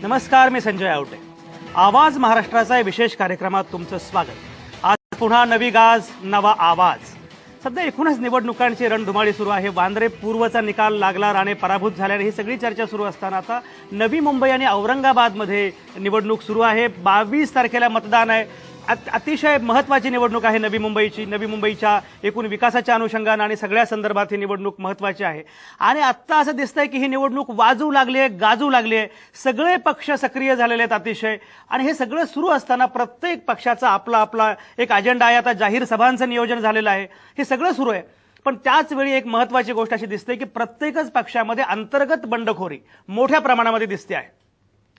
नमस्कार, मी संजय आवटे. आवाज महाराष्ट्राचा या विशेष कार्यक्रमात तुमचं स्वागत. आज पुन्हा नवी गाज, नवा आवाज. सध्या एकूणच निवडणुकांची रणधुमाळी सुरू आहे. वांद्रे पूर्वचा निकाल लागला, राणे पराभूत झाल्याने ही सगळी चर्चा सुरू असताना आता नवी मुंबई आणि औरंगाबादमध्ये निवडणूक सुरू आहे. 22 तारखेला मतदान आहे. अतिशय महत्त्वाची निवडणूक आहे नवी मुंबईची. नवी मुंबईच्या एकूण विकासाच्या अनुषंगाने आणि सगळ्या संदर्भात ही निवडणूक महत्त्वाची आहे. आणि आत्ता असं दिसतंय की ही निवडणूक वाजू लागली आहे, गाजू लागली आहे. सगळे पक्ष सक्रिय झालेले आहेत अतिशय. आणि हे सगळं सुरू असताना प्रत्येक पक्षाचा आपला आपला एक अजेंडा आहे. आता जाहीर सभांचं नियोजन झालेलं आहे. हे सगळं सुरू आहे. पण त्याच वेळी एक महत्त्वाची गोष्ट अशी दिसते की प्रत्येकच पक्षामध्ये अंतर्गत बंडखोरी मोठ्या प्रमाणामध्ये दिसते आहे.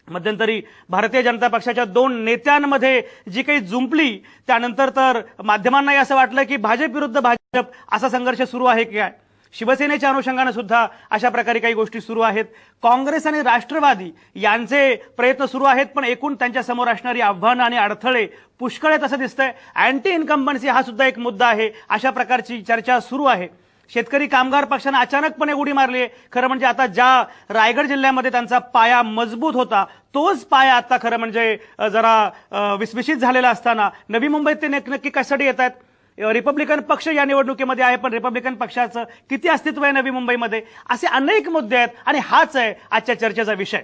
मध्यंतरी भारतीय जनता पक्षाच्या 2 नेत्यांमध्ये जी काही जुंपली, त्यानंतर तर माध्यमांनाही असं वाटलं की भाजप विरुद्ध भाजप असा संघर्ष सुरू आहे की काय. शिवसेनेच्या अनुषंगाने सुद्धा अशा प्रकारे काही गोष्टी सुरू आहेत. काँग्रेस आणि राष्ट्रवादी यांचे प्रयत्न सुरू आहेत, पण एकूण त्यांच्या समोर असणारी आव्हानं आणि अडथळे पुष्कळ आहेत असं दिसतंय. अँटी इन्कम्बन्सी हा सुद्धा एक मुद्दा आहे. अशा प्रकारची चर्चा सुरू आहे. शेतकरी कामगार पक्षाने अचानकपणे उडी मारली आहे. खरं म्हणजे आता ज्या रायगड जिल्ह्यामध्ये त्यांचा पाया मजबूत होता, तोच पाया आता खरं म्हणजे जरा विस्मित झालेला असताना नवी मुंबईत ते नक्की कशासाठी येत आहेत. रिपब्लिकन पक्ष या निवडणुकीमध्ये आहे, पण रिपब्लिकन पक्षाचं किती अस्तित्व आहे नवी मुंबईमध्ये, असे अनेक मुद्दे आहेत. आणि हाच आहे आजच्या चर्चेचा विषय.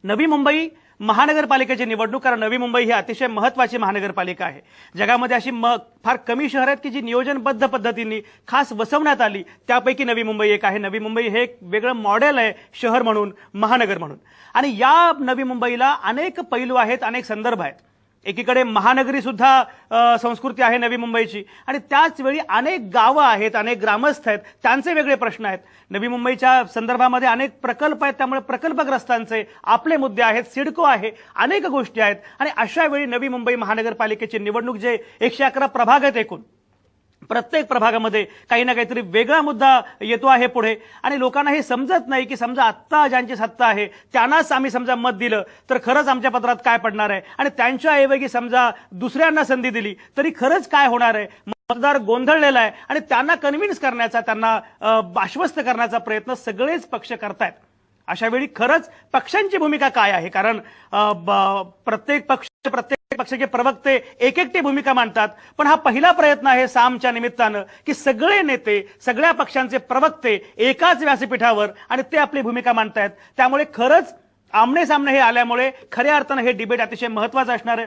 नवी मुंबई महानगरपालिकेची निवडणूक. कारण नवी मुंबई ही अतिशय महत्त्वाची महानगरपालिका आहे. जगामध्ये अशी फार कमी शहर आहेत की जी नियोजनबद्ध पद्धतीने खास वसवण्यात आली. त्यापैकी नवी मुंबई एक आहे. नवी मुंबई हे एक वेगळं मॉडेल आहे शहर म्हणून, महानगर म्हणून. आणि या नवी मुंबईला अनेक पैलू आहेत, अनेक संदर्भ आहेत. एकीकडे महानगरी सुद्धा संस्कृती आहे नवी मुंबईची, आणि त्याच वेळी अनेक गावं आहेत, अनेक ग्रामस्थ आहेत, त्यांचे वेगळे प्रश्न आहेत. नवी मुंबईच्या संदर्भामध्ये अनेक प्रकल्प आहेत, त्यामुळे प्रकल्पग्रस्तांचे आपले मुद्दे आहेत. सिडको आहे, अनेक गोष्टी आहेत. आणि अशा वेळी नवी मुंबई महानगरपालिकेची निवडणूक, जे 111 प्रभाग आहेत एकूण, प्रत्येक प्रभागामध्ये काही ना काहीतरी वेगळा मुद्दा येतो आहे पुढे. आणि लोकांना हे समजत नाही की समजा आत्ता ज्यांची सत्ता आहे त्यांनाच आम्ही समजा मत दिलं तर खरंच आमच्या पत्रात काय पडणार आहे, आणि त्यांच्याऐवजी समजा दुसऱ्यांना संधी दिली तरी खरंच काय होणार आहे. मतदार गोंधळलेला आहे आणि त्यांना कन्व्हिन्स करण्याचा, त्यांना आश्वस्त करण्याचा प्रयत्न सगळेच पक्ष करतायत. अशा वेळी खरंच पक्षांची भूमिका काय आहे. कारण प्रत्येक पक्षाचे प्रवक्ते एकटी भूमिका मांडतात, पण हा पहिला प्रयत्न आहे सामच्या निमित्तानं की सगळे नेते, सगळ्या पक्षांचे प्रवक्ते एकाच व्यासपीठावर आणि ते आपली भूमिका मांडतायत. त्यामुळे खरंच आमने सामने हे आल्यामुळे खऱ्या अर्थानं हे डिबेट अतिशय महत्त्वाचं असणार आहे.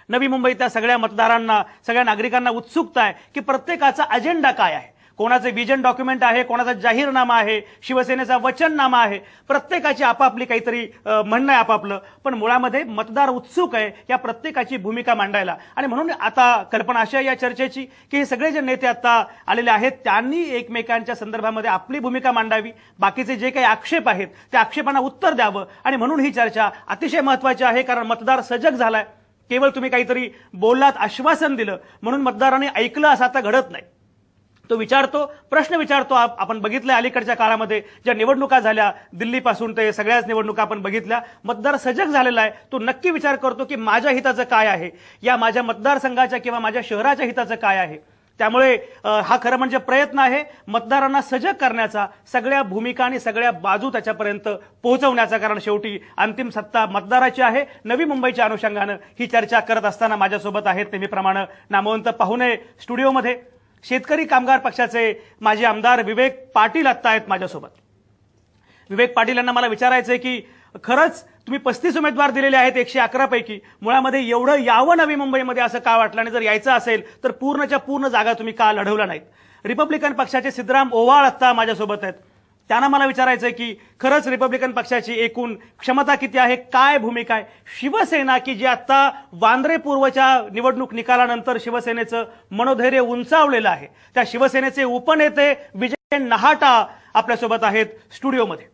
नवी मुंबईतल्या सगळ्या मतदारांना, सगळ्या नागरिकांना उत्सुकता आहे की प्रत्येकाचा अजेंडा काय आहे. कोणाचे विजन डॉक्युमेंट आहे, कोणाचा जाहीरनामा आहे, शिवसेनेचा वचननामा आहे. प्रत्येकाची आपापली काहीतरी म्हणणं आहे आपापलं, पण मुळामध्ये मतदार उत्सुक आहे या प्रत्येकाची भूमिका मांडायला. आणि म्हणून आता कल्पना अशी आहे या चर्चेची की हे सगळे जे नेते आता आलेले आहेत त्यांनी एकमेकांच्या संदर्भामध्ये आपली भूमिका मांडावी. बाकीचे जे काही आक्षेप आहेत त्या आक्षेपांना उत्तर द्यावं. आणि म्हणून ही चर्चा अतिशय महत्त्वाची आहे. कारण मतदार सजग झालाय. केवळ तुम्ही काहीतरी बोललात, आश्वासन दिलं म्हणून मतदारांनी ऐकलं असं आता घडत नाही. तो विचारतो, प्रश्न विचारतो. आपण बघितलं अलीकडच्या काळामध्ये ज्या निवडणुका झाल्या, दिल्लीपासून ते सगळ्याच निवडणुका आपण बघितल्या, मतदार सजग झालेला आहे. तो नक्की विचार करतो की माझ्या हिताचं काय आहे, या माझ्या मतदारसंघाच्या किंवा माझ्या शहराच्या हिताचं काय आहे. त्यामुळे हा खरं म्हणजे प्रयत्न आहे मतदारांना सजग करण्याचा, सगळ्या भूमिका आणि सगळ्या बाजू त्याच्यापर्यंत पोहोचवण्याचा. कारण शेवटी अंतिम सत्ता मतदाराची आहे. नवी मुंबईच्या अनुषंगानं ही चर्चा करत असताना माझ्यासोबत आहेत नेहमीप्रमाणे नामवंत पाहुणे स्टुडिओमध्ये. शेतकरी कामगार पक्षाचे माजी आमदार विवेक पाटील आत्ता आहेत माझ्यासोबत. विवेक पाटील यांना मला विचारायचंय की खरंच तुम्ही 35 उमेदवार दिलेले आहेत 111 पैकी, मुळामध्ये एवढं यावं नवी मुंबईमध्ये असं का वाटलं, आणि जर यायचं असेल तर पूर्णच्या पूर्ण जागा तुम्ही का लढवल्या नाहीत. रिपब्लिकन पक्षाचे सिद्धराम ओवाळ आत्ता माझ्यासोबत आहेत. त्यांना मला विचारायचंय की खरंच रिपब्लिकन पक्षाची एकूण क्षमता किती आहे, काय भूमिका आहे. शिवसेना की जी आता वांद्रे पूर्वच्या निवडणूक निकालानंतर शिवसेनेचं मनोधैर्य उंचावलेलं आहे, त्या शिवसेनेचे उपनेते विजय नहाटा आपल्यासोबत आहेत स्टुडिओमध्ये.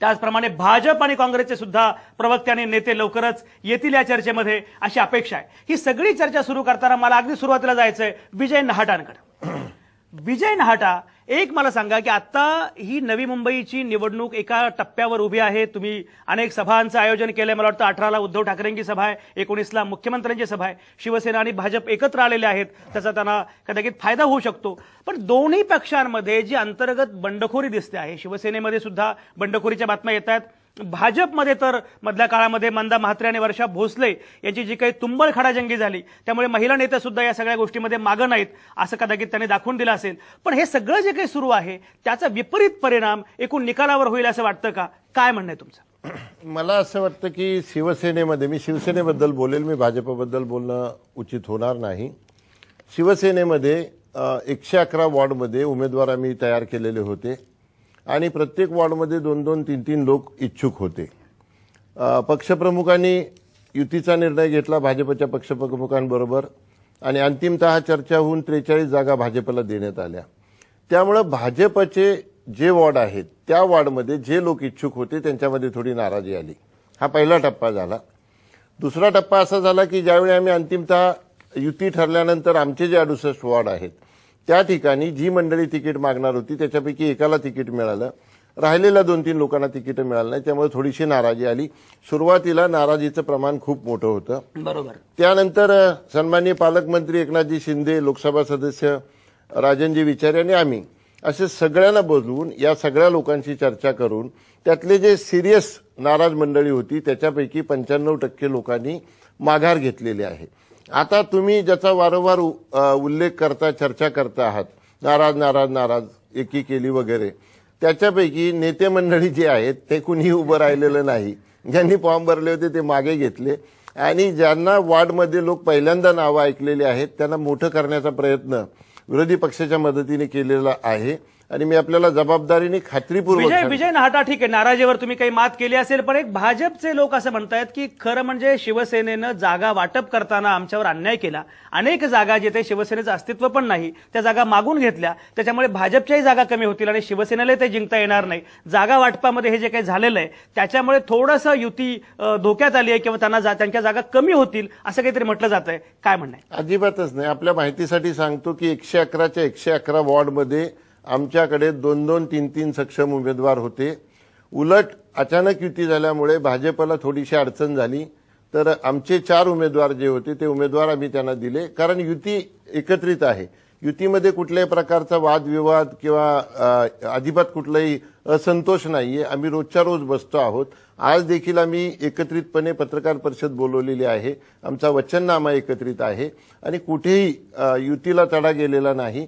त्याचप्रमाणे भाजप आणि काँग्रेसचे सुद्धा प्रवक्ते आणि नेते लवकरच येतील या चर्चेमध्ये अशी अपेक्षा आहे. ही सगळी चर्चा सुरू करताना मला अगदी सुरुवातीला जायचंय विजय नहाटांकडे. विजय नहाटा, एक मला सांगा की आता ही नवी मुंबईची निवडणूक एका टप्प्यावर उभी आहे. तुम्ही अनेक सभांचं आयोजन केलंय. मला वाटतं 18ला उद्धव ठाकरेंची सभा आहे, 19ला मुख्यमंत्र्यांची सभा आहे. शिवसेना आणि भाजप एकत्र आलेले आहेत, त्याचा त्यांना कदाचित फायदा होऊ शकतो. पण दोन्ही पक्षांमध्ये जी अंतर्गत बंडखोरी दिसते आहे, शिवसेनेमध्ये सुद्धा बंडखोरीच्या बातम्या येत आहेत, भाजपमध्ये तर मधल्या काळामध्ये मंदा म्हात्रे आणि वर्षा भोसले यांची जी काही तुंबळ खडाजंगी झाली त्यामुळे महिला नेते सुद्धा या सगळ्या गोष्टीमध्ये मागं नाहीत असं कदाचित त्यांनी दाखवून दिलं असेल. पण हे सगळं जे काही सुरू आहे त्याचा विपरीत परिणाम एकूण निकालावर होईल असं वाटतं का? काय म्हणणं आहे तुमचं? मला असं वाटतं की शिवसेनेमध्ये, मी शिवसेनेबद्दल बोलेल, मी भाजपबद्दल बोलणं उचित होणार नाही. शिवसेनेमध्ये 111 वॉर्डमध्ये उमेदवार आम्ही तयार केलेले होते आणि प्रत्येक वॉर्डमध्ये 2-2, 3-3 लोक इच्छुक होते. पक्षप्रमुखांनी युतीचा निर्णय घेतला भाजपच्या पक्षप्रमुखांबरोबर आणि अंतिमतः चर्चा होऊन 43 जागा भाजपला देण्यात आल्या. त्यामुळं भाजपचे जे वॉर्ड आहेत त्या वॉर्डमध्ये जे लोक इच्छुक होते त्यांच्यामध्ये थोडी नाराजी आली. हा पहिला टप्पा झाला. दुसरा टप्पा असा झाला की ज्यावेळी आम्ही अंतिमतः युती ठरल्यानंतर आमचे जे 68 वॉर्ड आहेत त्या ठिकाणी जी मंडळी तिकीट मागणार होती त्याच्यापैकी एकाला तिकीट मिळालं, राहिलेल्या 2-3 लोकांना तिकीट मिळालं नाही. त्यामुळे थोडीशी नाराजी आली. सुरुवातीला नाराजीचं प्रमाण खूप मोठं होतं. बरोबर. त्यानंतर सन्माननीय पालकमंत्री एकनाथजी शिंदे, लोकसभा सदस्य राजनजी विचारे आणि आम्ही असे सगळ्यांना बोलवून या सगळ्या लोकांशी चर्चा करून त्यातले जे सिरियस नाराज मंडळी होती त्याच्यापैकी 95% लोकांनी माघार घेतलेली आहे. आता तुम्ही ज्याचा वारंवार उल्लेख करता, चर्चा करता आहात, नाराज नाराज नाराज एकी केली वगैरे, त्याच्यापैकी नेते मंडळी जे आहेत ते कुणीही उभं राहिलेलं नाही. ज्यांनी फॉर्म भरले होते ते मागे घेतले आणि ज्यांना वॉर्डमध्ये लोक पहिल्यांदा नावं ऐकलेली आहेत त्यांना मोठं करण्याचा प्रयत्न विरोधी पक्षाच्या मदतीने केलेला आहे. आणि मी आपल्याला जबाबदारीने खात्रीपूर्वक विजय नाहटा, ठीक आहे, नाराजीवर तुम्ही काही मात केली असेल, पण एक भाजपचे लोक असं म्हणतायत की खरं म्हणजे शिवसेनेनं जागा वाटप करताना आमच्यावर अन्याय केला. अनेक जागा जिथे शिवसेनेचं अस्तित्व पण नाही त्या जागा मागून घेतल्या, त्याच्यामुळे भाजपच्याही जागा कमी होतील आणि शिवसेनेलाही ते जिंकता येणार नाही. जागा वाटपामध्ये हे जे काही झालेलं आहे त्याच्यामुळे थोडंसं युती धोक्यात आली आहे किंवा त्यांच्या जागा कमी होतील असं काहीतरी म्हटलं जात आहे. काय म्हणणं आहे? अजिबातच नाही. आपल्या माहितीसाठी सांगतो की 111च्या 111 वॉर्डमध्ये आमच्याकडे 2-2, 3-3 सक्षम उमेदवार होते. उलट अचानक युती झाल्यामुळे भाजपला थोडीशी अडचण झाली तर आमचे 4 उमेदवार जे होते ते उमेदवार आम्ही त्यांना दिले. कारण युती एकत्रित आहे. युतीमध्ये कुठल्याही प्रकारचा वादविवाद किंवा अजिबात कुठलाही असंतोष नाहीये. आम्ही रोजच्या रोज बसतो आहोत. आज देखील आम्ही एकत्रितपणे पत्रकार परिषद बोलवलेली आहे. आमचा वचननामा एकत्रित आहे आणि कुठेही युतीला तडा गेलेला नाही.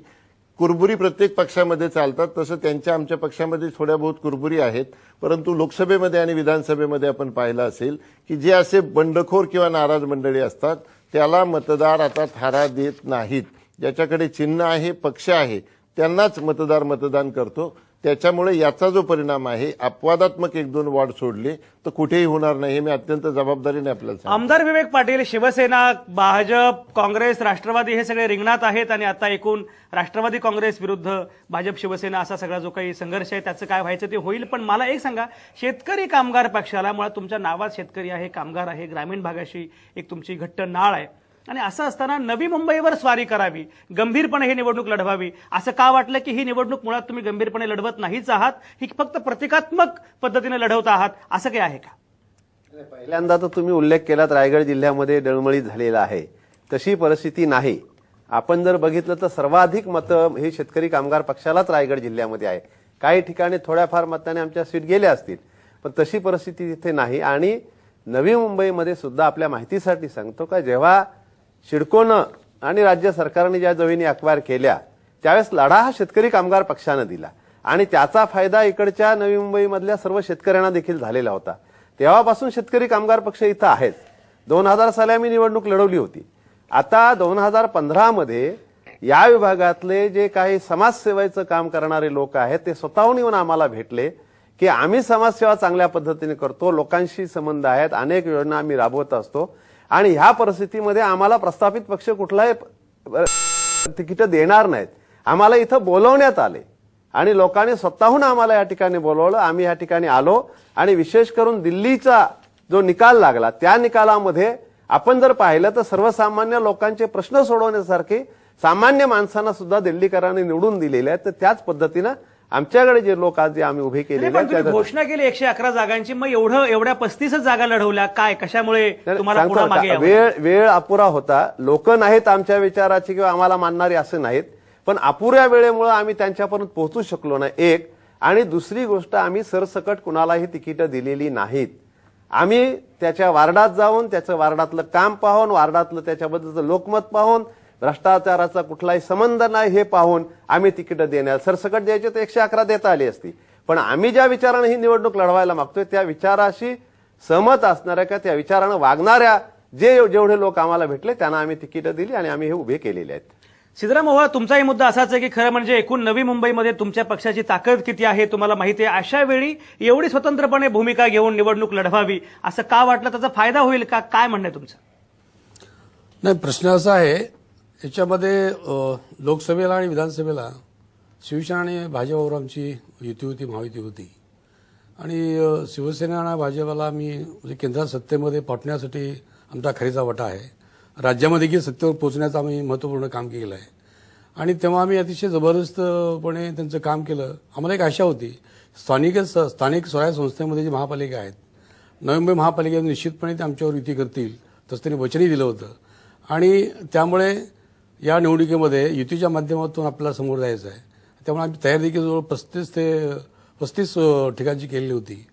कुरबुरी प्रत्येक पक्षामध्ये चालतात, तसं त्यांच्या आमच्या पक्षामध्ये थोड्या बहुत कुरबुरी आहेत. परंतु लोकसभेमध्ये आणि विधानसभेमध्ये आपण पाहिलं असेल की जे असे बंडखोर किंवा नाराज मंडळी असतात त्याला मतदार आता थारा देत नाहीत. ज्याच्याकडे चिन्ह आहे, पक्ष आहे, त्यांनाच मतदार मतदान करतो. त्याच्यामुळे याचा जो परिणाम आहे, अपवादात्मक 1-2 वॉर्ड सोडले तर कुठेही होणार नाही. हे मी अत्यंत जबाबदारीने आपल्याला सांगतो. आमदार विवेक पाटील, शिवसेना, भाजप, काँग्रेस, राष्ट्रवादी हे सगळे रिंगणात आहेत आणि आता एकूण राष्ट्रवादी काँग्रेस विरुद्ध भाजप शिवसेना असा सगळा जो काही संघर्ष आहे त्याचं काय व्हायचं ते होईल. पण मला एक सांगा, शेतकरी कामगार पक्षाला, मुळात तुमच्या नावात शेतकरी आहे, कामगार आहे, ग्रामीण भागाशी एक तुमची घट्ट नाळ आहे आणि असं असताना नवी मुंबईवर स्वारी करावी, गंभीरपणे ही निवडणूक लढवावी, असं का वाटलं की ही निवडणूक मुळात तुम्ही गंभीरपणे लढवत नाहीच आहात, ही फक्त प्रतिकात्मक पद्धतीने लढवत आहात, असं काही आहे का? पहिल्यांदा तर तुम्ही उल्लेख केलात रायगड जिल्ह्यामध्ये डळमळीत झालेला आहे. तशी परिस्थिती नाही. आपण जर बघितलं तर सर्वाधिक मतं हे शेतकरी कामगार पक्षालाच रायगड जिल्ह्यामध्ये आहे. काही ठिकाणी थोड्याफार मताने आमच्या सीट गेल्या असतील, पण तशी परिस्थिती तिथे नाही. आणि नवी मुंबईमध्ये सुद्धा आपल्या माहितीसाठी सांगतो का जेव्हा सिडकोनं आणि राज्य सरकारने ज्या जमिनी अक्वायर केल्या त्यावेळेस लढा हा शेतकरी कामगार पक्षानं दिला आणि त्याचा फायदा इकडच्या नवी मुंबईमधल्या सर्व शेतकऱ्यांना देखील झालेला होता. तेव्हापासून शेतकरी कामगार पक्ष इथं आहेच. 2000 साली आम्ही निवडणूक लढवली होती. आता 2015 मध्ये या विभागातले जे काही समाजसेवेचं काम करणारे लोक आहेत ते स्वतःहून येऊन आम्हाला भेटले की आम्ही समाजसेवा चांगल्या पद्धतीने करतो, लोकांशी संबंध आहेत, अनेक योजना आम्ही राबवत असतो आणि ह्या परिस्थितीमध्ये आम्हाला प्रस्थापित पक्ष कुठलाही तिकीट देणार नाहीत. आम्हाला इथं बोलवण्यात आले आणि लोकांनी स्वतःहून आम्हाला या ठिकाणी बोलवलं. आम्ही या ठिकाणी आलो आणि विशेष करून दिल्लीचा जो निकाल लागला त्या निकालामध्ये आपण जर पाहिलं तर सर्वसामान्य लोकांचे प्रश्न सोडवण्यासारखे सामान्य माणसांना सुद्धा दिल्लीकरांनी निवडून दिलेले आहेत. तर त्याच पद्धतीनं आमच्याकडे जे लोक आज जे आम्ही उभे केलेले आहेत, घोषणा केली 111 जागांची, मग एवढ्या 35 जागा लढवल्या, काय कशामुळे तुम्हाला पुढे मागे यावं? वेळ अपुरा होता. लोक नाहीत आमच्या विचाराची किंवा आम्हाला मानणारे असे नाहीत, पण अपुऱ्या वेळेमुळे आम्ही त्यांच्यापर्यंत पोहोचू शकलो नाही. एक आणि दुसरी गोष्ट, आम्ही सरसकट कुणालाही तिकीटं दिलेली नाहीत. आम्ही त्याच्या वार्डात जाऊन त्याचं वार्डातलं काम पाहून, वार्डातलं त्याच्याबद्दलचं लोकमत पाहून, भ्रष्टाचाराचा कुठलाही संबंध नाही हे पाहून आम्ही तिकीटं देण्यात, सरसकट द्यायचे तर 111 देता आली असती. पण आम्ही ज्या विचाराने ही निवडणूक लढवायला मागतोय त्या विचाराशी सहमत असणाऱ्या का त्या विचारानं वागणाऱ्या जेवढे लोक आम्हाला भेटले त्यांना आम्ही तिकीटं दिली आणि आम्ही हे उभे केलेले आहेत. सिद्धराम ओव्हाळ, तुमचाही मुद्दा असाच आहे की खरं म्हणजे एकूण नवी मुंबईमध्ये तुमच्या पक्षाची ताकद किती आहे तुम्हाला माहिती आहे. अशा वेळी एवढी स्वतंत्रपणे भूमिका घेऊन निवडणूक लढवावी असं का वाटलं? त्याचा फायदा होईल का? काय म्हणणं आहे तुमचं? नाही, प्रश्न असा आहे, याच्यामध्ये लोकसभेला आणि विधानसभेला शिवसेना आणि भाजपवर आमची युती होती, महायुती होती. आणि शिवसेना आणि भाजपला मी म्हणजे केंद्रात सत्तेमध्ये पोहोचण्यासाठी आमचा खरीचा वाटा आहे. राज्यामध्ये देखील सत्तेवर पोहोचण्याचं आम्ही महत्त्वपूर्ण काम केलं आहे. आणि तेव्हा आम्ही अतिशय जबरदस्तपणे त्यांचं काम केलं. आम्हाला एक आशा होती, स्थानिक स्वराज्य संस्थेमध्ये जी महापालिका आहेत, नवी मुंबई महापालिकेत निश्चितपणे ते आमच्यावर युती करतील, तसं त्यांनी वचनही दिलं होतं. आणि त्यामुळे या निवडणुकीमध्ये युतीच्या माध्यमातून आपल्याला समोर जायचं आहे. त्यामुळे आम्ही तयारी देखील जवळ 35 ठिकाणची केलेली होती.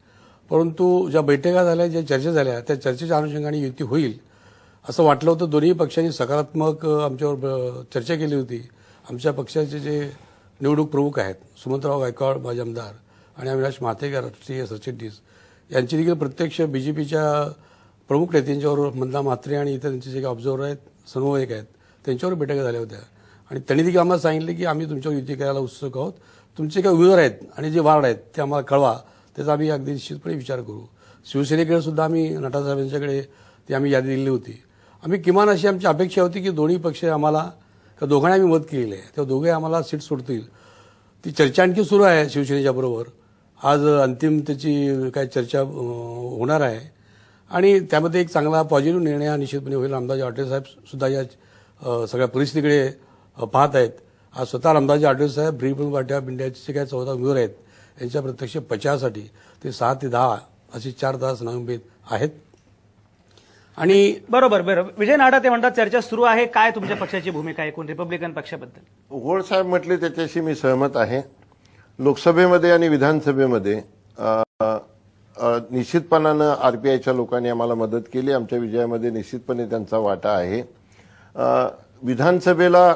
परंतु ज्या बैठका झाल्या, ज्या चर्चा झाल्या, त्या चर्चेच्या अनुषंगाने युती होईल असं वाटलं होतं. दोन्ही पक्षांनी सकारात्मक आमच्यावर चर्चा केली होती. आमच्या पक्षाचे जे निवडणूक प्रमुख आहेत, सुमंतराव गायकवाड माजी आमदार आणि अविनाश महातेकर राष्ट्रीय सरचिटणीस, यांची देखील प्रत्यक्ष बीजेपीच्या प्रमुख नेत्यांच्यावर, मंदा म्हात्रे आणि इतर त्यांचे जे ऑब्झर्वर आहेत, समन्वयक आहेत, त्यांच्यावर बैठका झाल्या होत्या. आणि त्यांनी देखील आम्हाला सांगितलं की आम्ही तुमच्यावर युती करायला उत्सुक आहोत. तुमचे काही उमेदवार आहेत आणि जे वार्ड आहेत ते आम्हाला कळवा, त्याचा आम्ही अगदी निश्चितपणे विचार करू. शिवसेनेकडे सुद्धा आम्ही नटासाहेब यांच्याकडे ती आम्ही यादी दिली होती. आम्ही किमान अशी आमची अपेक्षा होती की दोन्ही पक्ष आम्हाला, दोघांना आम्ही मत केलेलं आहे, तेव्हा दोघे आम्हाला सीट सोडतील. ती चर्चा आणखी सुरू आहे शिवसेनेच्या बरोबर. आज अंतिम त्याची काय चर्चा होणार आहे आणि त्यामध्ये एक चांगला पॉझिटिव्ह निर्णय हा निश्चितपणे होईल. रामदासजी आठवले साहेब सुद्धा या सगळ्या परिस्थितीकडे पाहत आहेत. आज स्वतः रामदासजी आठवले साहेब रिपब्लिकन पार्टी ऑफ इंडियाचे जे काही 14 उमेदवार आहेत यांच्या प्रत्यक्ष प्रचारासाठी ते 6 ते 10 अशी 4 तास नवी मुंबईत आहेत. आणि बरोबर. विजय नाडा ते म्हणतात चर्चा सुरू आहे. काय तुमच्या पक्षाची भूमिका आहे एकूण रिपब्लिकन पक्षाबद्दल? ओव्हाळ साहेब म्हटले त्याच्याशी मी सहमत आहे. लोकसभेमध्ये आणि विधानसभेमध्ये निश्चितपणानं आरपीआयच्या लोकांनी आम्हाला मदत केली. आमच्या विजयामध्ये निश्चितपणे त्यांचा वाटा आहे. विधानसभेला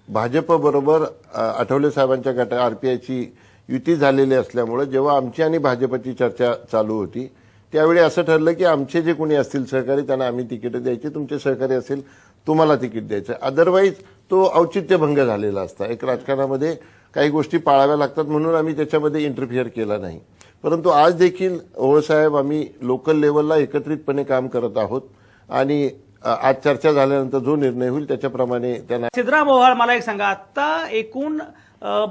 भाजपबरोबर आठवले साहेबांच्या गट आरपीआयची युती झालेली असल्यामुळे जेव्हा आमची आणि भाजपची चर्चा चालू होती त्यावेळी असं ठरलं की आमचे जे कोणी असतील सहकारी त्यांना आम्ही तिकीटं द्यायची, तुमचे सहकारी असेल तुम्हाला तिकीट द्यायचं. अदरवाईज तो औचित्यभंग झालेला असता. एक राजकारणामध्ये काही गोष्टी पाळाव्या लागतात म्हणून आम्ही त्याच्यामध्ये इंटरफिअर केला नाही. परंतु आज देखील ओव्हाळ साहेब आम्ही लोकल लेवलला एकत्रितपणे काम करत आहोत आणि आज चर्चा झाल्यानंतर जो निर्णय होईल त्याच्याप्रमाणे त्यांना. सिद्धराम ओव्हाळ, मला एक सांगा, आता एकूण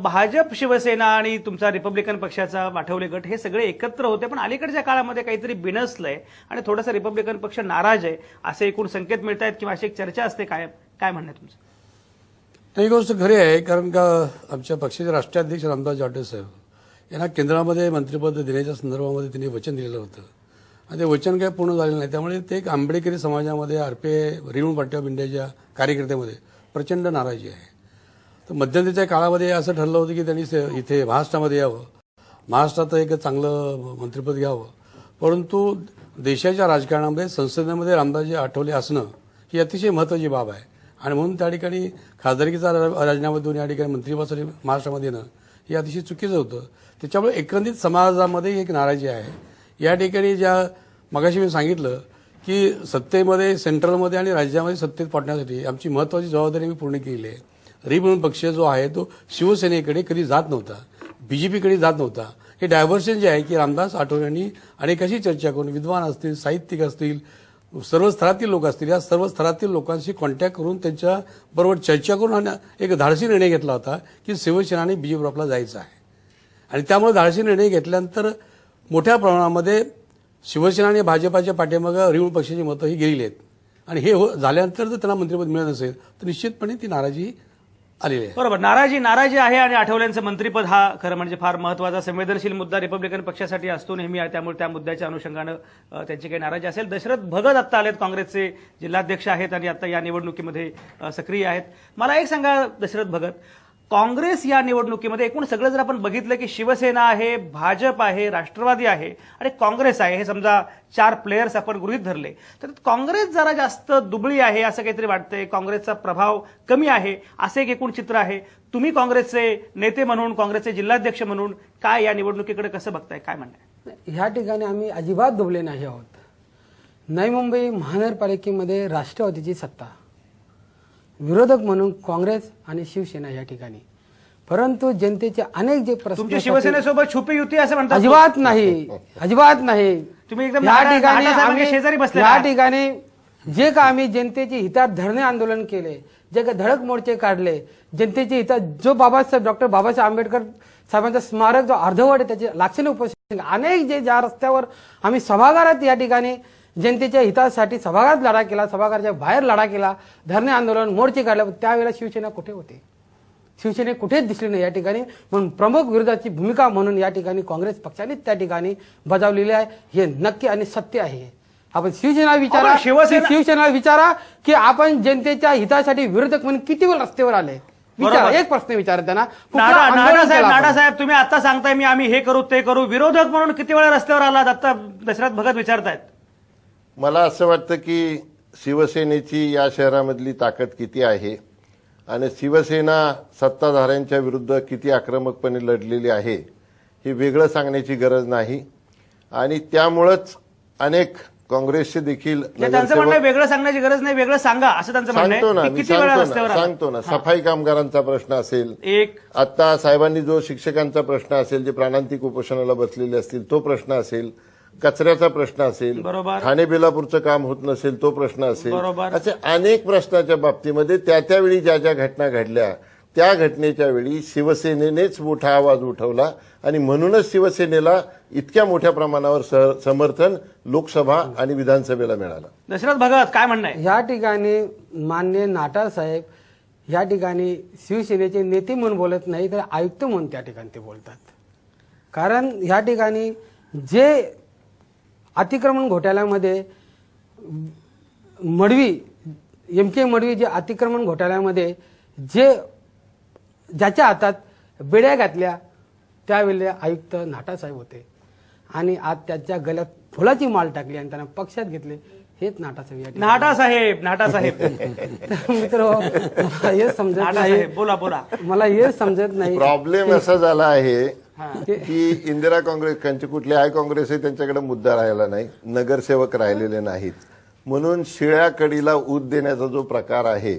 भाजप, शिवसेना आणि तुमचा रिपब्लिकन पक्षाचा आठवले गट हे सगळे एकत्र होते, पण अलीकडच्या काळामध्ये काहीतरी बिनसलंय आणि थोडासा रिपब्लिकन पक्ष नाराज आहे असे एकूण संकेत मिळत आहेत किंवा अशी एक चर्चा असते. काय म्हणणं आहे तुमचं? ही गोष्ट खरी आहे, कारण का आमच्या पक्षाचे राष्ट्राध्यक्ष रामदासजी आठवले साहेब यांना केंद्रामध्ये मंत्रिपद देण्याच्या संदर्भामध्ये त्यांनी वचन दिलेलं होतं आणि ते वचन काही पूर्ण झालेलं नाही. त्यामुळे ते एक आंबेडकरी समाजामध्ये आरपीआय रिपब्लिकन पार्टी ऑफ इंडियाच्या कार्यकर्त्यामध्ये प्रचंड नाराजी आहे. तर मध्यंतरीच्या काळामध्ये असं ठरलं होतं की त्यांनी इथे महाराष्ट्रामध्ये यावं, महाराष्ट्रात एक चांगलं मंत्रिपद घ्यावं. परंतु देशाच्या राजकारणामध्ये संसदेमध्ये रामदासजी आठवले असणं ही अतिशय महत्त्वाची बाब आहे आणि म्हणून त्या ठिकाणी खासदारकीचा राजीनामा देऊन या ठिकाणी मंत्रिपदासाठी महाराष्ट्रामध्ये येणं हे अतिशय चुकीचं होतं. त्याच्यामुळे एकंदरीत समाजामध्ये एक नाराजी आहे. या ठिकाणी ज्या मगाशी मी सांगितलं की सत्तेमध्ये, सेंट्रलमध्ये आणि राज्यामध्ये सत्तेत पोहोचण्यासाठी आमची महत्त्वाची जबाबदारी मी पूर्ण केली आहे. रिपब्लिकन पक्ष जो आहे तो शिवसेनेकडे कधी जात नव्हता, बीजेपीकडे जात नव्हता. हे डायव्हर्शन जे आहे की रामदास आठवले यांनी अनेकाशी चर्चा करून, विद्वान असतील, साहित्यिक असतील, सर्व स्तरातील लोक असतील, या सर्व स्तरातील लोकांशी कॉन्टॅक्ट करून त्यांच्याबरोबर चर्चा करून एक धाडसी निर्णय घेतला होता की शिवसेना आणि बीजेपीवर आपला जायचं आहे. आणि त्यामुळे धाडसी निर्णय घेतल्यानंतर मोठ्या प्रमाणामध्ये शिवसेना आणि भाजपाच्या पाठीमागे रिपब्लिकन पक्षाची मतं ही गेलेली आहेत आणि हे झाल्यानंतर जर त्यांना मंत्रिपद मिळत नसेल तर निश्चितपणे ती नाराजी आलेली आहे. बरोबर, नाराजी आहे आणि आठवल्यांचं मंत्रिपद हा खरं म्हणजे फार महत्त्वाचा संवेदनशील मुद्दा रिपब्लिकन पक्षासाठी असतो नेहमी. त्यामुळे त्या मुद्द्याच्या अनुषंगानं त्यांची काही नाराजी असेल. दशरथ भगत आत्ता आलेत, काँग्रेसचे जिल्हाध्यक्ष आहेत आणि आता या निवडणुकीमध्ये सक्रिय आहेत. मला एक सांगा दशरथ भगत, काँग्रेस या निवडणुकीमध्ये एकूण सगळं जर आपण बघितलं की शिवसेना आहे, भाजप आहे, राष्ट्रवादी आहे आणि काँग्रेस आहे, हे समजा 4 प्लेयर्स आपण गृहीत धरले तर काँग्रेस जरा जास्त दुबळी आहे असं काहीतरी वाटतंय, काँग्रेसचा प्रभाव कमी आहे असं एक एकूण चित्र आहे. तुम्ही काँग्रेसचे नेते म्हणून, काँग्रेसचे जिल्हाध्यक्ष म्हणून काय या निवडणुकीकडे कसं बघताय, काय म्हणणं आहे? ह्या ठिकाणी आम्ही अजिबात दुबले नाही आहोत. नवी मुंबई महानगरपालिकेमध्ये राष्ट्रवादीची सत्ता, विरोधक म्हणून काँग्रेस आणि शिवसेना या ठिकाणी. परंतु जनतेचे अनेक जे प्रश्न तुमची शिवसेनेसोबत छुपी युती असं म्हणतात? अजिबात नाही, अजिबात नाही. तुम्ही एकदम या ठिकाणी नानासाहेबांच्या शेजारी बसलेला या आहात. ठिकाणी जे का आम्ही जनतेच्या हितात धरणे आंदोलन केले, जे का धडक मोर्चे काढले, जनतेच्या हितात जो डॉक्टर बाबासाहेब आंबेडकर साहेबांचा स्मारक जो अर्धवट आहे त्याचे लाक्षणिक उपस्थित, अनेक जे ज्या रस्त्यावर आम्ही सभागारात या ठिकाणी जनतेच्या हितासाठी सभागृहात लढा केला, सभागृहाच्या बाहेर लढा केला, धरणे आंदोलन मोर्चे काढले, त्यावेळेला शिवसेना कुठे होते? शिवसेने कुठेच दिसली नाही या ठिकाणी. म्हणून प्रमुख विरोधाची भूमिका म्हणून या ठिकाणी काँग्रेस पक्षाने त्या ठिकाणी बजावलेली आहे. हे नक्की आणि सत्य आहे. आपण शिवसेना विचारा, शिवसेना विचारा की आपण जनतेच्या हितासाठी विरोधक म्हणून किती वेळ रस्त्यावर आले, विचारा. एक प्रश्न विचारा त्यांना. नानासाहेब तुम्ही आता सांगताय मी आम्ही हे करू ते करू, विरोधक म्हणून किती वेळा रस्त्यावर आलात? आता दशरथ भगत विचारतायत. मला असं वाटतं की शिवसेनेची या शहरामधली ताकद किती आहे आणि शिवसेना सत्ताधाऱ्यांच्या विरुद्ध किती आक्रमकपणे लढलेली आहे हे वेगळं सांगण्याची गरज नाही. आणि त्यामुळंच अनेक काँग्रेसचे देखील त्यांचं म्हणणं वेगळं सांगण्याची गरज नाही, वेगळं सांगा असं त्यांचं म्हणणं सांगतो ना, आहे. मी किती वेळा रस्त्यावर आलात? सांगतो ना. सफाई कामगारांचा प्रश्न असेल, एक आता साहेबांनी जो शिक्षकांचा प्रश्न असेल, जे प्राणांतिक उपोषणाला बसलेले असतील तो प्रश्न असेल, कचऱ्याचा प्रश्न असेल, बरोबर. ठाणे बेलापूरचं काम होत नसेल तो प्रश्न असेल, बरोबर. असे अनेक प्रश्नाच्या बाबतीमध्ये त्यावेळी ज्या ज्या घटना घडल्या त्या घटनेच्या वेळी शिवसेनेनेच मोठा आवाज उठवला आणि म्हणूनच शिवसेनेला इतक्या मोठ्या प्रमाणावर समर्थन लोकसभा आणि विधानसभेला मिळालं. दशरथ भगत काय म्हणणं आहे? या ठिकाणी माननीय नाटा साहेब या ठिकाणी शिवसेनेचे नेते म्हणून बोलत नाही तर आयुक्त म्हणून त्या ठिकाणी ते बोलतात. कारण या ठिकाणी जे अतिक्रमण घोटाळ्यामध्ये MK मडवी जे अतिक्रमण घोटाळ्यामध्ये ज्याच्या हातात बेड्या घातल्या त्यावेळेला आयुक्त नाटासाहेब होते आणि आज त्याच्या गळ्यात फुलाची माळ टाकली आणि त्यांना पक्षात घेतले. हेच नाटासाहेब. नाटासाहेब मित्र मला हे समजत नाही. बोला मला हे समजत नाही. प्रॉब्लेम असा झाला आहे की इंदिरा काँग्रेस त्यांचे कुठले आहे काँग्रेस आहे त्यांच्याकडे मुद्दा राहिला नाही, नगरसेवक राहिलेले नाहीत. म्हणून शिळ्या कडीला ऊत देण्याचा जो प्रकार आहे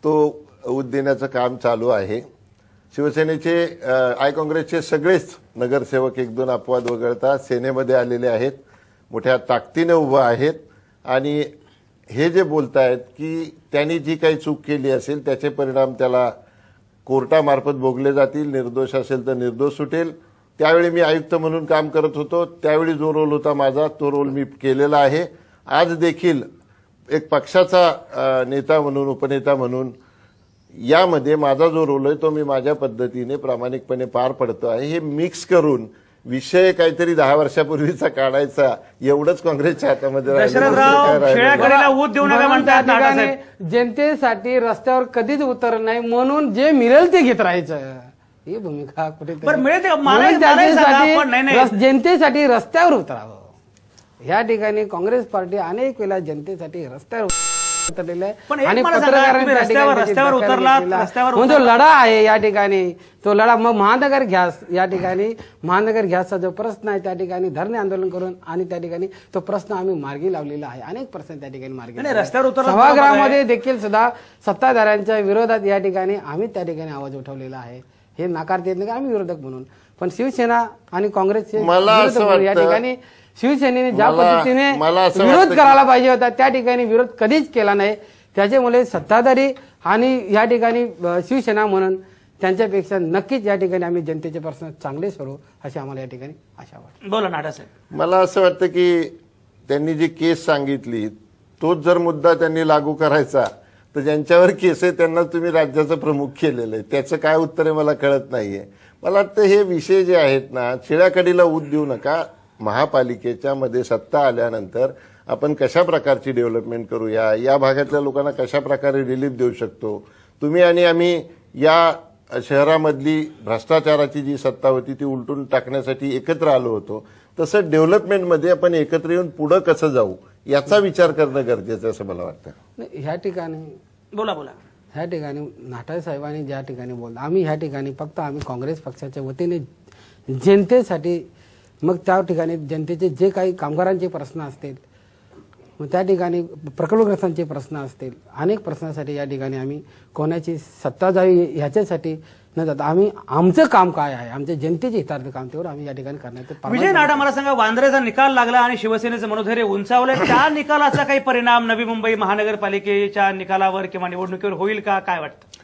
तो ऊत देण्याचं काम चालू आहे. शिवसेनेचे आय काँग्रेसचे सगळेच नगरसेवक 1-2 अपवाद वगळता सेनेमध्ये आलेले आहेत, मोठ्या ताकदीने उभं आहेत. आणि हे जे बोलतायत की त्यांनी जी काही चूक केली असेल त्याचे परिणाम त्याला कोर्टामार्फत भोगले जातील, निर्दोष असेल तर निर्दोष सुटेल. त्यावेळी मी आयुक्त म्हणून काम करत होतो, त्यावेळी जो रोल होता माझा तो रोल मी केलेला आहे. आज देखील एक पक्षाचा नेता म्हणून, उपनेता म्हणून यामध्ये माझा जो रोल आहे तो मी माझ्या पद्धतीने प्रामाणिकपणे पार पडतो आहे. हे मिक्स करून विषय काहीतरी 10 वर्षापूर्वीचा काढायचा एवढंच काँग्रेसच्या हातामध्ये जनतेसाठी रस्त्यावर कधीच उतरलं नाही म्हणून जे मिळेल ते घेत राहायचं ही भूमिका जनतेसाठी रस्त्यावर उतरावं. या ठिकाणी काँग्रेस पार्टी अनेक वेळा जनतेसाठी रस्त्यावर उतरलेलं आहे आणि पत्रकारांचा जो लढा आहे या ठिकाणी तो लढा मग महानगर गॅस या ठिकाणी महानगर गॅसचा जो प्रश्न आहे त्या ठिकाणी धरणे आंदोलन करून आणि त्या ठिकाणी तो प्रश्न आम्ही मार्गी लावलेला आहे. अनेक प्रश्न त्या ठिकाणी मार्गी रस्त्यावर सभागृहामध्ये देखील सुद्धा सत्ताधाऱ्यांच्या विरोधात या ठिकाणी आम्ही त्या ठिकाणी आवाज उठवलेला आहे. हे नाकारता येत नाही आम्ही विरोधक म्हणून, पण शिवसेना आणि काँग्रेसचे या ठिकाणी शिवसेनेने ज्या पद्धतीने विरोध करायला पाहिजे होता त्या ठिकाणी विरोध कधीच केला नाही. त्याच्यामुळे सत्ताधारी आणि या ठिकाणी शिवसेना म्हणून त्यांच्यापेक्षा नक्कीच या ठिकाणी आम्ही जनतेचे प्रश्न चांगले सोडवू अशी आम्हाला या ठिकाणी आशा वाटते. बोला नाटासाहेब. मला असं वाटतं की त्यांनी जी केस सांगितली तोच जर मुद्दा त्यांनी लागू करायचा तर ज्यांच्यावर केस आहे त्यांना तुम्ही राज्याचं प्रमुख केलेलं आहे, त्याचं काय उत्तर आहे मला कळत नाहीये. मला वाटतं हे विषय जे आहेत ना, शिळ्याकडीला ऊत देऊ नका. महापालिकेच्या मध्ये सत्ता आल्यानंतर आपण कशा प्रकारची डेव्हलपमेंट करूया, या भागातल्या लोकांना कशा प्रकारे रिलीफ देऊ शकतो, तुम्ही आणि आम्ही या शहरामधली भ्रष्टाचाराची जी सत्ता होती ती उलटून टाकण्यासाठी एकत्र आलो होतो, तसं डेव्हलपमेंटमध्ये आपण एकत्र येऊन पुढे कसं जाऊ याचा विचार करणं गरजेचं आहे असं मला वाटतं. नाही, ह्या ठिकाणी बोला बोला. ह्या ठिकाणी नाटाय साहेबांनी ज्या ठिकाणी बोलतो, आम्ही ह्या ठिकाणी फक्त आम्ही काँग्रेस पक्षाच्या वतीने जनतेसाठी, मग त्या ठिकाणी जनतेचे जे काही कामगारांचे प्रश्न असतील, मग त्या ठिकाणी प्रकल्पग्रस्तांचे प्रश्न असतील, अनेक प्रश्नासाठी या ठिकाणी आम्ही कोणाची सत्ता जावी ह्याच्यासाठी न जाता आम्ही आमचं काम काय आहे, आमच्या जनतेचे हितार्थ काम तेवढं आम्ही या ठिकाणी करण्याचं. विजय नाडा, मला सांगा, वांद्रेचा निकाल लागला आणि शिवसेनेचं मनोधैर्य उंचावलं, त्या निकालाचा काही परिणाम नवी मुंबई महानगरपालिकेच्या निकालावर किंवा निवडणुकीवर होईल का, काय वाटतं?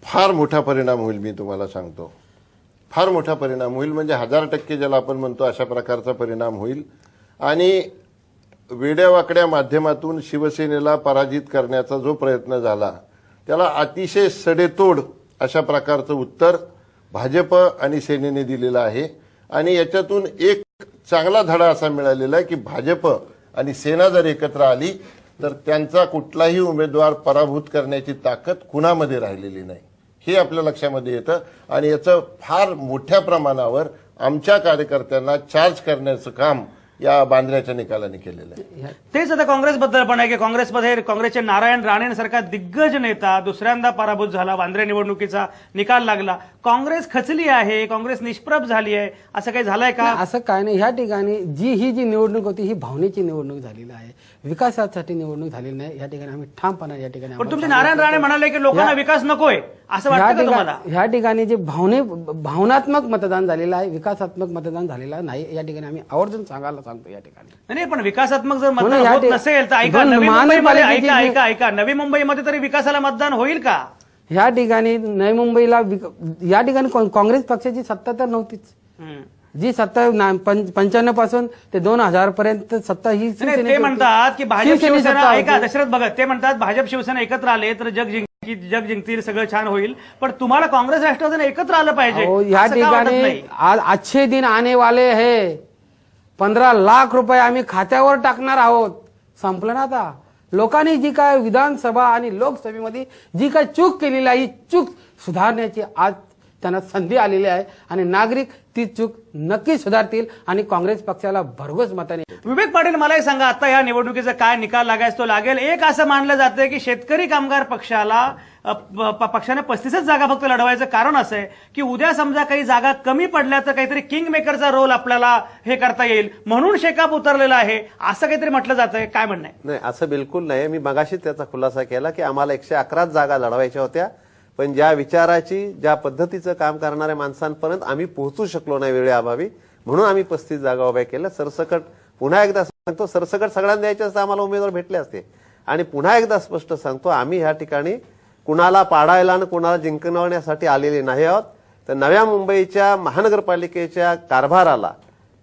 फार मोठा परिणाम होईल. मी तुम्हाला सांगतो, फार मोठा परिणाम होईल. म्हणजे 1000% ज्याला आपण म्हणतो अशा प्रकारचा परिणाम होईल. आणि वेड्यावाकड्या माध्यमातून शिवसेनेला पराजित करण्याचा जो प्रयत्न झाला त्याला अतिशय सडेतोड अशा प्रकारचं उत्तर भाजप आणि सेनेने दिलेलं आहे. आणि याच्यातून एक चांगला धडा असा मिळालेला आहे की भाजप आणि सेना जर एकत्र आली तर त्यांचा कुठलाही उमेदवार पराभूत करण्याची ताकद कुणामध्ये राहिलेली नाही, हे आपल्या लक्षामध्ये येतं. आणि याचं फार मोठ्या प्रमाणावर आमच्या कार्यकर्त्यांना चार्ज करण्याचं काम या बांद्र्याच्या निकालाने केलेलं आहे. तेच आता काँग्रेसबद्दल पण आहे की काँग्रेसमध्ये काँग्रेसचे नारायण राणेंसारखा दिग्गज नेता दुसऱ्यांदा पराभूत झाला, वांद्रे निवडणुकीचा निकाल लागला, काँग्रेस खचली आहे, काँग्रेस निष्प्रभ झाली आहे, असं काही झालंय का? असं काय नाही. ह्या ठिकाणी ही जी निवडणूक होती ही भावनेची निवडणूक झालेली आहे, विकासासाठी निवडणूक झालेली नाही. या ठिकाणी आम्ही ठामपणा या ठिकाणी पण तुमचे नारायण राणे म्हणाले की लोकांना विकास नकोय, असं वाटतं का तुम्हाला? ह्या ठिकाणी जे भावनात्मक मतदान झालेलं आहे, विकासात्मक मतदान झालेलं नाही. या ठिकाणी आम्ही आवर्जून सांगायला सांगतो या ठिकाणी. नाही, पण विकासात्मक जर मतदान म्हणून या होत नसेल तर ऐका, दोन नवी मुंबईमध्ये महानगरपालिकेची ऐका नवी मुंबईमध्ये तरी विकासाला मतदान होईल का? ह्या ठिकाणी नवी मुंबईला या ठिकाणी काँग्रेस पक्षाची सत्ता तर नव्हतीच. जी सत्ता 95 पासून ते 2000 पर्यंत सत्ता ही ते म्हणतात की भाजप शिवसेना, ऐका दशरथ भगत, ते म्हणतात भाजप शिवसेना एकत्र आले तर जग जिंकतील, सगळं छान होईल. पण तुम्हाला काँग्रेस राष्ट्रवादीने एकत्र आलं पाहिजे, या असं का वाटत ठिकाणी नाही? आज अच्छे दिन आने वाले है, 15 लाख रुपये आम्ही खात्यावर टाकणार आहोत. संपलं ना आता. लोकांनी जी काय विधानसभा आणि लोकसभेमध्ये जी काय चूक केलेली आहे, ही चूक सुधारण्याची आज त्यांना संधी आलेली आहे आणि नागरिक ती चूक नक्की सुधारतील आणि काँग्रेस पक्षाला भरघोस मताने. विवेक पाटील, मलाही सांगा, आता या निवडणुकीचा काय निकाल लागायचा तो लागेल. एक असं मानलं जातंय की शेतकरी कामगार पक्षाने 35च जागा फक्त लढवायचं कारण असं आहे की उद्या समजा काही जागा कमी पडल्या तर काहीतरी किंग मेकरचा रोल आपल्याला हे करता येईल, म्हणून शेकाप उतरलेला आहे, असं काहीतरी म्हटलं जातंय. काय म्हणणं आहे? नाही, असं बिलकुल नाही. मी मगाशी त्याचा खुलासा केला की आम्हाला 111 जागा लढवायच्या होत्या, पण ज्या विचाराची, ज्या पद्धतीचं काम करणाऱ्या माणसांपर्यंत आम्ही पोहोचू शकलो नाही वेळेअभावी, म्हणून आम्ही 35 जागा उभ्या केल्या. सरसकट पुन्हा एकदा सांगतो, सरसकट सगळ्यांना द्यायचे असते आम्हाला उमेदवार भेटले असते. आणि पुन्हा एकदा स्पष्ट सांगतो, आम्ही ह्या ठिकाणी कुणाला पाडायला आणि कुणाला जिंकवण्यासाठी आलेले नाही आहोत. तर नव्या मुंबईच्या महानगरपालिकेच्या कारभाराला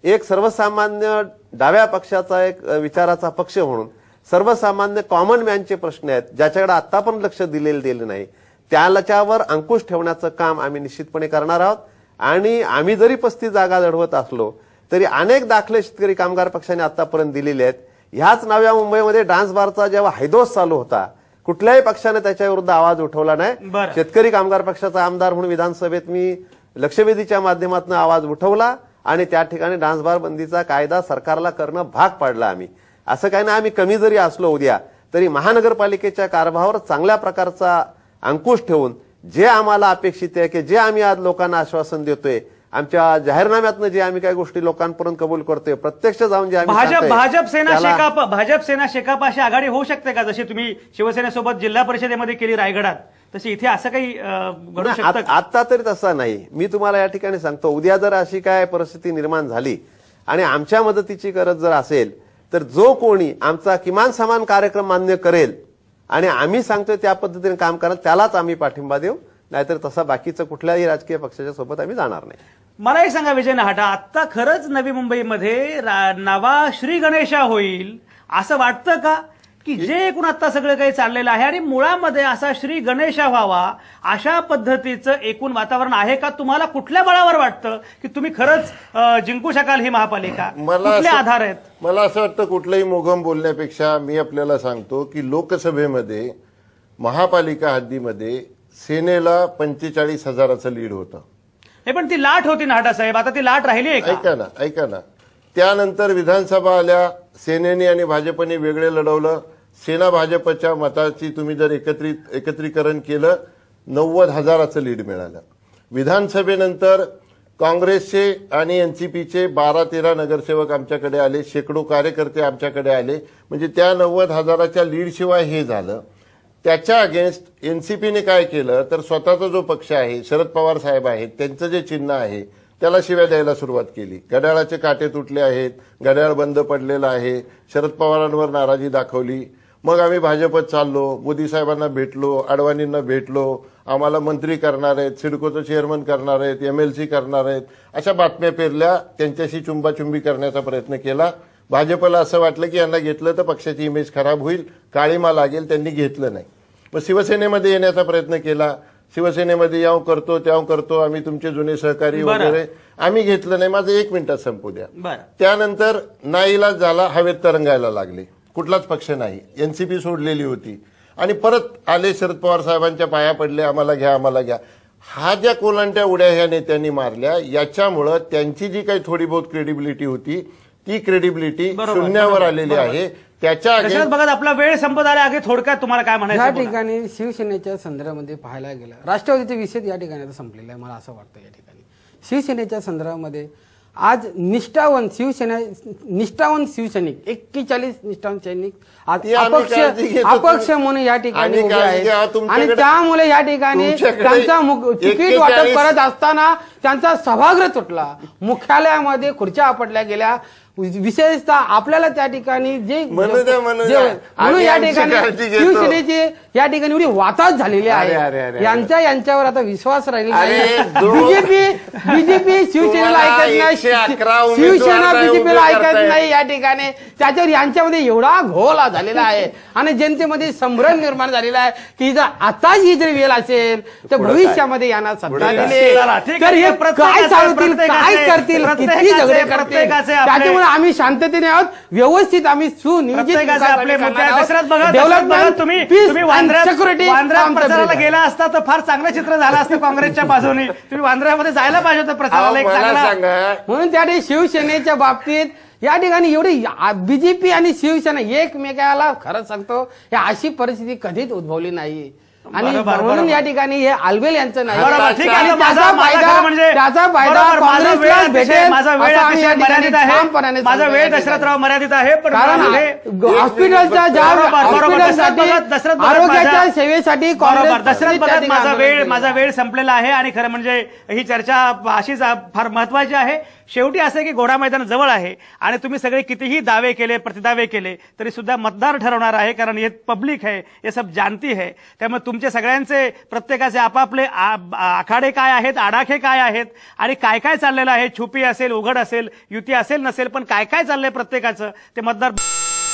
एक सर्वसामान्य डाव्या पक्षाचा, एक विचाराचा पक्ष म्हणून सर्वसामान्य कॉमन मॅनचे प्रश्न आहेत ज्याच्याकडे आता पण लक्ष दिलेलं नाही, त्याच्यावर अंकुश ठेवण्याचं काम आम्ही निश्चितपणे करणार आहोत. आणि आम्ही जरी 35 जागा लढवत असलो तरी अनेक दाखले शेतकरी कामगार पक्षाने आतापर्यंत दिलेले आहेत. ह्याच नव्या मुंबईमध्ये डान्स बारचा जेव्हा हैदोस चालू होता, कुठल्याही पक्षाने त्याच्या विरुद्ध आवाज उठवला नाही. शेतकरी कामगार पक्षाचा आमदार म्हणून विधानसभेत मी लक्षवेधीच्या माध्यमातून आवाज उठवला आणि त्या ठिकाणी डान्स बार बंदीचा कायदा सरकारला करणं भाग पाडला. आम्ही असं काही नाही, आम्ही कमी जरी असलो उद्या तरी महानगरपालिकेच्या कारभारावर चांगल्या प्रकारचा अंकुश ठेवून जे आम्हाला अपेक्षित आहे, की जे आम्ही आज लोकांना आश्वासन देतोय, आमच्या जाहीरनाम्यातनं जे आम्ही काही गोष्टी लोकांपर्यंत कबूल करतोय, प्रत्यक्ष जाऊन जे आम्ही भाजप सेना शेकाप अशी आघाडी होऊ शकते का, जशी तुम्ही शिवसेनेसोबत जिल्हा परिषदेमध्ये केली रायगडात, तशी इथे असं काही घडू शकतं? आता तरी तसं नाही. मी तुम्हाला या ठिकाणी सांगतो, उद्या जर अशी काय परिस्थिती निर्माण झाली आणि आमच्या मदतीची गरज जर असेल तर जो कोणी आमचा किमान समान कार्यक्रम मान्य करेल आणि आम्ही सांगतोय त्या पद्धतीने काम करा, त्यालाच आम्ही पाठिंबा देऊ. नाहीतर तसा बाकीचं कुठल्याही राजकीय पक्षाच्या सोबत आम्ही जाणार नाही. मला एक सांगा विजय नाहटा, आता खरंच नवी मुंबईमध्ये नवा श्री गणेशा होईल असं वाटतं का, की जे एकूण आता सगळं काही चाललेलं आहे आणि मुळामध्ये असा श्री गणेशा व्हावा अशा पद्धतीचं एकूण वातावरण आहे का? तुम्हाला कुठल्या बळावर वाटतं की तुम्ही खरंच जिंकू शकाल ही महापालिका? कुठले आधार आहेत? मला असं वाटतं, कुठलंही मोघम बोलण्यापेक्षा मी आपल्याला सांगतो की लोकसभेमध्ये महापालिका हद्दीमध्ये सेनेला 45,000चं लीड होतं. हे पण ती लाट होती नाटा साहेब, आता ती लाट राहिली आहे का? ऐका ना. त्यानंतर विधानसभा आल्या, सेनेने आणि भाजपने वेगळे लढवलं. सेना भाजपच्या मताची तुम्ही जर एकत्रीकरण केलं 90,000चं लीड मिळालं. विधानसभेनंतर काँग्रेसचे आणि एनसीपीचे 12-13 नगरसेवक आमच्याकडे आले, शेकडो कार्यकर्ते आमच्याकडे आले. म्हणजे त्या 90,000च्या लीड शिवाय हे झालं. त्याच्या अगेन्स्ट एनसीपीने काय केलं तर स्वतःचा जो पक्ष आहे, शरद पवार साहेब आहेत, त्यांचं जे चिन्ह आहे त्याला शिव्या द्यायला सुरुवात केली. घड्याळाचे काटे तुटले आहेत, घड्याळ बंद पडलेलं आहे, शरद पवारांवर नाराजी दाखवली. मग आम्ही भाजपत चाललो, मोदी साहेबांना भेटलो, अडवाणींना भेटलो, आम्हाला मंत्री करणार आहेत, सिडकोचं चेअरमन करणार आहेत, MLC करणार आहेत, अशा बातम्या पेरल्या. त्यांच्याशी चुंबाचुंबी करण्याचा प्रयत्न केला. भाजपला असं वाटलं की यांना घेतलं तर पक्षाची इमेज खराब होईल, काळीमा लागेल, त्यांनी घेतलं नाही. मग शिवसेनेमध्ये येण्याचा प्रयत्न केला. शिवसेनेमध्ये याव करतो त्याव करतो, आम्ही तुमचे जुने सहकारी वगैरे, आम्ही घेतलं नाही. माझं 1 मिनिटात संपू द्या. त्यानंतर नाईलाज झाला, हवेत तरंगायला लागले, कुठलाच पक्ष नाही, एनसीपी सोडलेली होती आणि परत आले, शरद पवार साहेबांच्या पाया पडले, आम्हाला घ्या. हा ज्या कोलांट्या उड्या ह्या नेत्यांनी मारल्या, याच्यामुळं त्यांची जी काही थोडी बहुत क्रेडिबिलिटी होती ती क्रेडिबिलिटी शून्यावर आलेली आहे. त्याच्या बघा आपला वेळ संपत आला. आगे थोडक्यात तुम्हाला काय म्हणायचं? या ठिकाणी शिवसेनेच्या संदर्भामध्ये पाहायला गेलं, राष्ट्रवादीचे विषय या ठिकाणी आता संपलेला आहे. मला असं वाटतं या ठिकाणी शिवसेनेच्या संदर्भामध्ये आज निष्ठावंत शिवसैनिक 41 निष्ठावंत सैनिक आज अपक्ष म्हणून या ठिकाणी उभे आहेत आणि त्यामुळे या ठिकाणी त्यांचा तिकीट वाटप करत असताना त्यांचा सभागृह तुटला, मुख्यालयामध्ये खुर्च्या आपटल्या गेल्या. विशेषतः आपल्याला त्या ठिकाणी जे म्हणून या ठिकाणी शिवसेनेची या ठिकाणी एवढी वाताच झालेली आहे, यांच्यावर आता विश्वास राहिलेला नाही. बीजेपी शिवसेनेला ऐकत नाही, शिवसेना बीजेपीला ऐकत नाही. या ठिकाणी त्याच्यावर यांच्यामध्ये एवढा घोल झालेला आहे आणि जनतेमध्ये संभ्रम निर्माण झालेला आहे की जर आताच ही जर वेळ असेल तर भविष्यामध्ये यांना सत्ता दिली तर हे काय चालतील, काय करतील, किती झगडे करतील. त्याच्यामुळे आम्ही शांततेने आहोत, व्यवस्थित आम्ही सुनियोजित प्रचाराला गेला असता तर फार चांगलं चित्र झालं असतं काँग्रेसच्या बाजूने. तुम्ही वांद्र्यामध्ये जायला पाहिजे होतं प्रचाराला. म्हणून त्या शिवसेनेच्या बाबतीत या ठिकाणी एवढी बीजेपी आणि शिवसेना एकमेकाला खरं सांगतो या अशी परिस्थिती कधीच उद्भवली नाही आणि म्हणून या ठिकाणी हे आलबेल यांचं नाही. त्याचा फायदा काँग्रेसला भेटेल. माझा वेळ दशरथराव मर्यादित आहे, पण कारण हॉस्पिटलच्या आरोग्याच्या सेवेसाठी दशरथ माझा वेळ संपलेला आहे आणि खरं म्हणजे ही चर्चा अशीच फार महत्वाची आहे. शेवटी असं की घोडा मैदान जवळ आहे आणि तुम्ही सगळे कितीही दावे केले, प्रतिदावे केले तरी सुद्धा मतदार ठरवणार आहे, कारण हे पब्लिक है, ये सब जानती है. त्यामुळे तुमचे सगळ्यांचे प्रत्येकाचे आपापले आखाडे काय आहेत, आडाखे काय आहेत आणि काय काय चाललेलं आहे, छुपी असेल, उघड असेल, युती असेल नसेल, पण काय काय चाललंय प्रत्येकाचं ते मतदार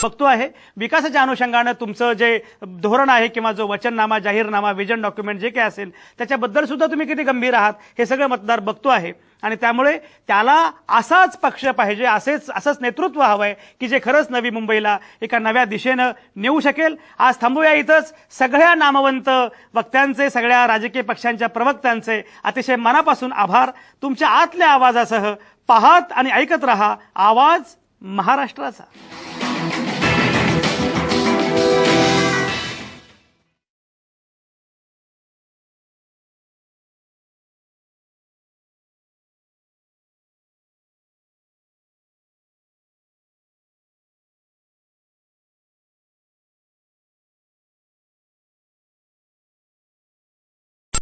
बघतो आहे. विकासाच्या अनुषंगानं तुमचं जे धोरण आहे किंवा जो वचननामा, जाहीरनामा, विजन डॉक्युमेंट जे काही असेल त्याच्याबद्दल सुद्धा तुम्ही किती गंभीर आहात हे सगळं मतदार बघतो आहे आणि त्यामुळे त्याला असाच पक्ष पाहिजे, असंच नेतृत्व हवंय की जे खरंच नवी मुंबईला एका नव्या दिशेनं नेऊ शकेल. आज थांबूया इथंच. सगळ्या नामवंत वक्त्यांचे, सगळ्या राजकीय पक्षांच्या प्रवक्त्यांचे अतिशय मनापासून आभार. तुमच्या आतल्या आवाजासह पाहत आणि ऐकत रहा आवाज महाराष्ट्राचा.